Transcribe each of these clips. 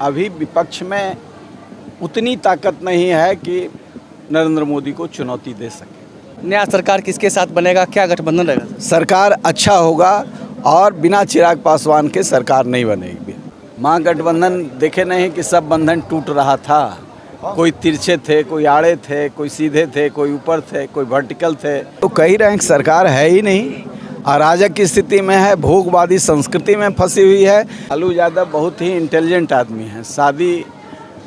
अभी विपक्ष में उतनी ताकत नहीं है कि नरेंद्र मोदी को चुनौती दे सके। नया सरकार किसके साथ बनेगा, क्या गठबंधन रहेगा? सरकार अच्छा होगा और बिना चिराग पासवान के सरकार नहीं बनेगी। महागठबंधन देखे नहीं कि सब बंधन टूट रहा था, कोई तिरछे थे, कोई आड़े थे, कोई सीधे थे, कोई ऊपर थे, कोई वर्टिकल थे। तो कई रैंक सरकार है ही नहीं, अराजक की स्थिति में है, भोगवादी संस्कृति में फंसी हुई है। लालू यादव बहुत ही इंटेलिजेंट आदमी हैं। शादी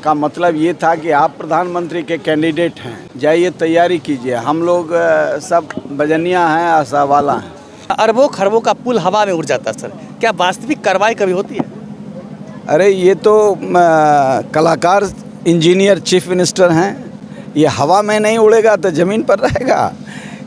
का मतलब ये था कि आप प्रधानमंत्री के कैंडिडेट हैं, जाइए तैयारी कीजिए, हम लोग सब बजनिया हैं, आशा वाला हैं। अरबों खरबों का पुल हवा में उड़ जाता है सर, क्या वास्तविक कार्रवाई कभी होती है? अरे ये तो कलाकार इंजीनियर चीफ मिनिस्टर हैं, ये हवा में नहीं उड़ेगा तो ज़मीन पर रहेगा,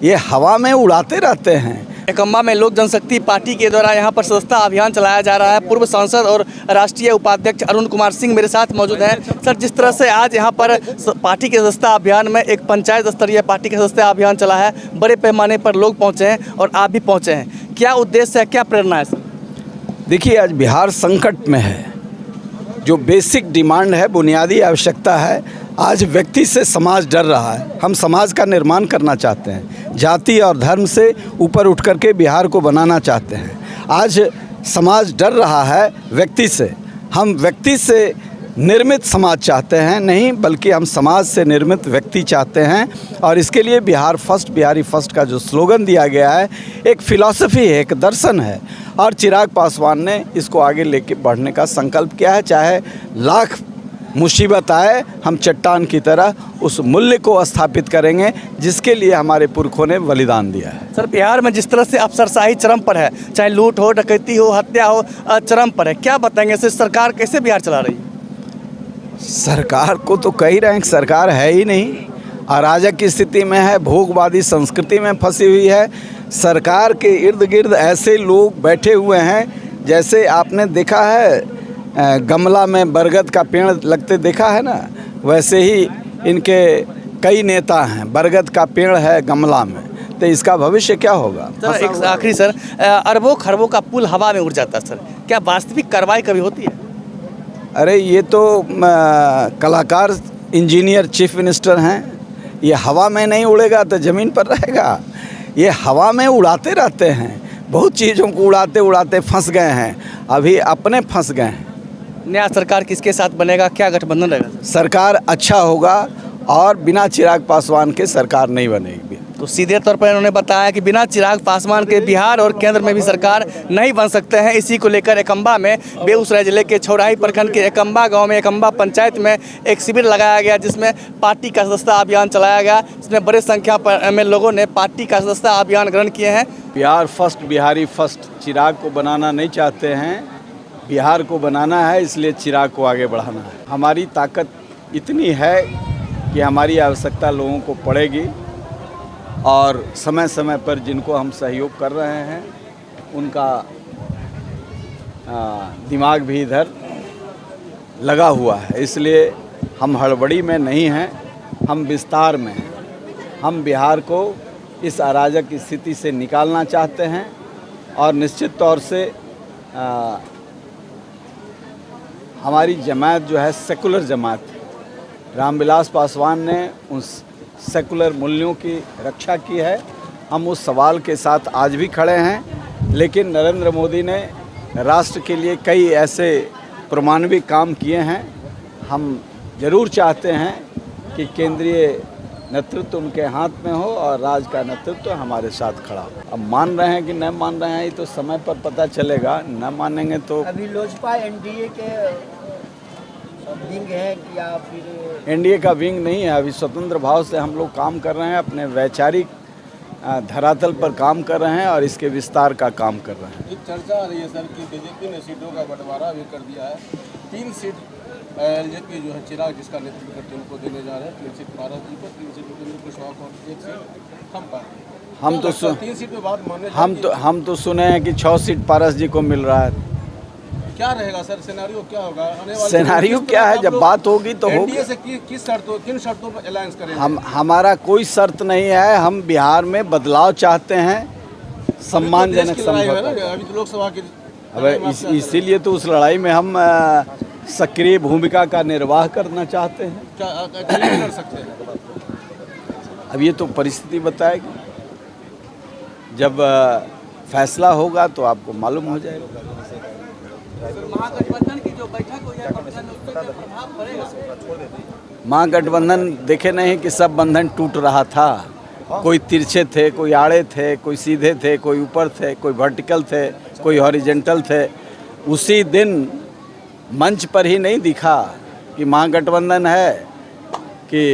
ये हवा में उड़ाते रहते हैं। एकम्बा में लोक जनशक्ति पार्टी के द्वारा यहाँ पर सदस्यता अभियान चलाया जा रहा है। पूर्व सांसद और राष्ट्रीय उपाध्यक्ष अरुण कुमार सिंह मेरे साथ मौजूद हैं। सर, जिस तरह से आज यहाँ पर पार्टी के सदस्यता अभियान में एक पंचायत स्तरीय पार्टी का सदस्यता अभियान चला है, बड़े पैमाने पर लोग पहुँचे हैं और आप भी पहुँचे हैं, क्या उद्देश्य है, क्या प्रेरणा है सर? देखिए, आज बिहार संकट में है। जो बेसिक डिमांड है, बुनियादी आवश्यकता है, आज व्यक्ति से समाज डर रहा है। हम समाज का निर्माण करना चाहते हैं, जाति और धर्म से ऊपर उठ करके बिहार को बनाना चाहते हैं। आज समाज डर रहा है व्यक्ति से। हम व्यक्ति से निर्मित समाज चाहते हैं, नहीं बल्कि हम समाज से निर्मित व्यक्ति चाहते हैं। और इसके लिए बिहार फर्स्ट, बिहारी फर्स्ट का जो स्लोगन दिया गया है, एक फिलॉसफी है, एक दर्शन है, और चिराग पासवान ने इसको आगे लेके बढ़ने का संकल्प किया है। चाहे लाख मुसीबत आए, हम चट्टान की तरह उस मूल्य को स्थापित करेंगे जिसके लिए हमारे पुरखों ने बलिदान दिया है। सर, बिहार में जिस तरह से अफसरशाही चरम पर है, चाहे लूट हो, डकैती हो, हत्या हो, चरम पर है, क्या बताएंगे सर, सरकार कैसे बिहार चला रही है? सरकार को तो कई रैंक सरकार है ही नहीं, अराजक की स्थिति में है, भोगवादी संस्कृति में फंसी हुई है। सरकार के इर्द गिर्द ऐसे लोग बैठे हुए हैं जैसे आपने देखा है गमला में बरगद का पेड़ लगते देखा है ना, वैसे ही इनके कई नेता हैं। बरगद का पेड़ है गमला में, तो इसका भविष्य क्या होगा? सर, एक आखिरी सर, अरबों खरबों का पुल हवा में उड़ जाता है सर, क्या वास्तविक कार्रवाई कभी होती है? अरे ये तो कलाकार इंजीनियर चीफ मिनिस्टर हैं, ये हवा में नहीं उड़ेगा तो ज़मीन पर रहेगा, ये हवा में उड़ाते रहते हैं। बहुत चीज़ों को उड़ाते उड़ाते फंस गए हैं, अभी अपने फंस गए हैं। नया सरकार किसके साथ बनेगा, क्या गठबंधन रहेगा? सरकार अच्छा होगा और बिना चिराग पासवान के सरकार नहीं बनेगी। तो सीधे तौर पर इन्होंने बताया कि बिना चिराग पासवान के बिहार और केंद्र में भी सरकार नहीं बन सकते हैं। इसी को लेकर एकम्बा में, बेगूसराय जिले के छौराही प्रखंड के एकम्बा गांव में, एकम्बा पंचायत में एक शिविर लगाया गया जिसमें पार्टी का सदस्यता अभियान चलाया गया, जिसमें बड़ी संख्या में लोगों ने पार्टी का सदस्यता अभियान ग्रहण किए हैं। बिहार फर्स्ट, बिहारी फर्स्ट, चिराग को बनाना नहीं चाहते हैं, बिहार को बनाना है, इसलिए चिराग को आगे बढ़ाना है। हमारी ताकत इतनी है कि हमारी आवश्यकता लोगों को पड़ेगी और समय समय पर जिनको हम सहयोग कर रहे हैं उनका दिमाग भी इधर लगा हुआ है, इसलिए हम हड़बड़ी में नहीं हैं, हम विस्तार में हैं। हम बिहार को इस अराजक स्थिति से निकालना चाहते हैं और निश्चित तौर से हमारी जमात जो है सेकुलर जमात है। रामविलास पासवान ने उस सेकुलर मूल्यों की रक्षा की है। हम उस सवाल के साथ आज भी खड़े हैं, लेकिन नरेंद्र मोदी ने राष्ट्र के लिए कई ऐसे प्रमाणविक काम किए हैं। हम ज़रूर चाहते हैं कि केंद्रीय नेतृत्व उनके हाथ में हो और राज्य का नेतृत्व हमारे साथ खड़ा हो। अब मान रहे हैं कि नहीं मान रहे हैं, ये तो समय पर पता चलेगा। न मानेंगे तो अभी लोजपा एनडीए के विंग है या फिर एनडीए का विंग नहीं है। अभी स्वतंत्र भाव से हम लोग काम कर रहे हैं, अपने वैचारिक धरातल पर काम कर रहे हैं और इसके विस्तार का काम कर रहे हैं। एक चर्चा आ रही है सर कि बीजेपी ने सीटों का बंटवारा भी कर दिया है। 3 सीट एलजेपी जो है चिराग जिसका नेतृत्व करते हैं उनको देने जा रहे हैं। 3 सीट पारस जी को, 3 सीट उपेंद्र कुशवाहा को, 1 सीट हम पर। हम तो 3 सीट में बात मानने हम तो सुने हैं कि 6 सीट पारस जी को मिल रहा है। क्या रहेगा सर, सिनेरियो क्या होगा आने वाले? सिनेरियो क्या है, जब बात होगी तो होगी। एनडीए से किन शर्तों पर अलायंस करेंगे? हमारा कोई शर्त नहीं है। हम बिहार में बदलाव चाहते हैं, सम्मानजनक समझौता। अभी तो लोकसभा की अब इसीलिए तो उस लड़ाई में हम सक्रिय भूमिका का निर्वाह करना चाहते हैं। क्या नहीं कर सकते हैं? अब ये तो परिस्थिति बताएगी, जब फैसला होगा तो आपको मालूम हो जाएगा। महागठबंधन की जो बैठक हुई है उस पर प्रभाव पड़ेगा? महागठबंधन देखे नहीं कि सब बंधन टूट रहा था, कोई तिरछे थे, कोई आड़े थे, कोई सीधे थे, कोई ऊपर थे, कोई वर्टिकल थे, कोई हॉरिजेंटल थे। उसी दिन मंच पर ही नहीं दिखा कि महागठबंधन है कि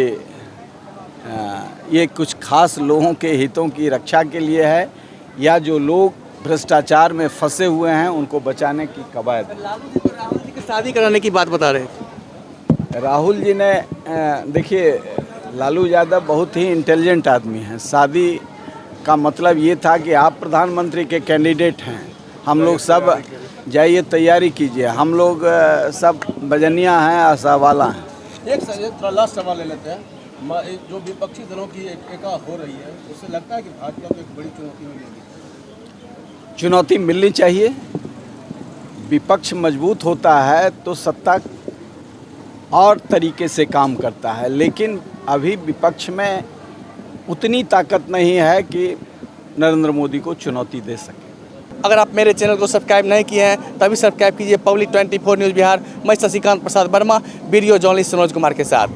ये कुछ खास लोगों के हितों की रक्षा के लिए है या जो लोग भ्रष्टाचार में फंसे हुए हैं उनको बचाने की कवायद। लालू जी तो राहुल जी की शादी कराने की बात बता रहे थे। राहुल जी ने देखिए, लालू यादव बहुत ही इंटेलिजेंट आदमी हैं। शादी का मतलब ये था कि आप प्रधानमंत्री के कैंडिडेट हैं, हम लोग सब जाइए तैयारी कीजिए, हम लोग सब बजनिया हैं, आशा वाला हैं। एक थोड़ा लास्ट सवाल ले लेते हैं। जो विपक्षी दलों की एका हो रही है, उससे लगता है कि भाजपा को एक बड़ी चुनौती मिलेगी? चुनौती मिलनी चाहिए। विपक्ष मजबूत होता है तो सत्ता और तरीके से काम करता है, लेकिन अभी विपक्ष में उतनी ताकत नहीं है कि नरेंद्र मोदी को चुनौती दे सके। अगर आप मेरे चैनल को सब्सक्राइब नहीं किए हैं तभी सब्सक्राइब कीजिए पब्लिक 24 न्यूज़ बिहार। मैं शशिकांत प्रसाद वर्मा, वीडियो जर्नलिस्ट मनोज कुमार के साथ।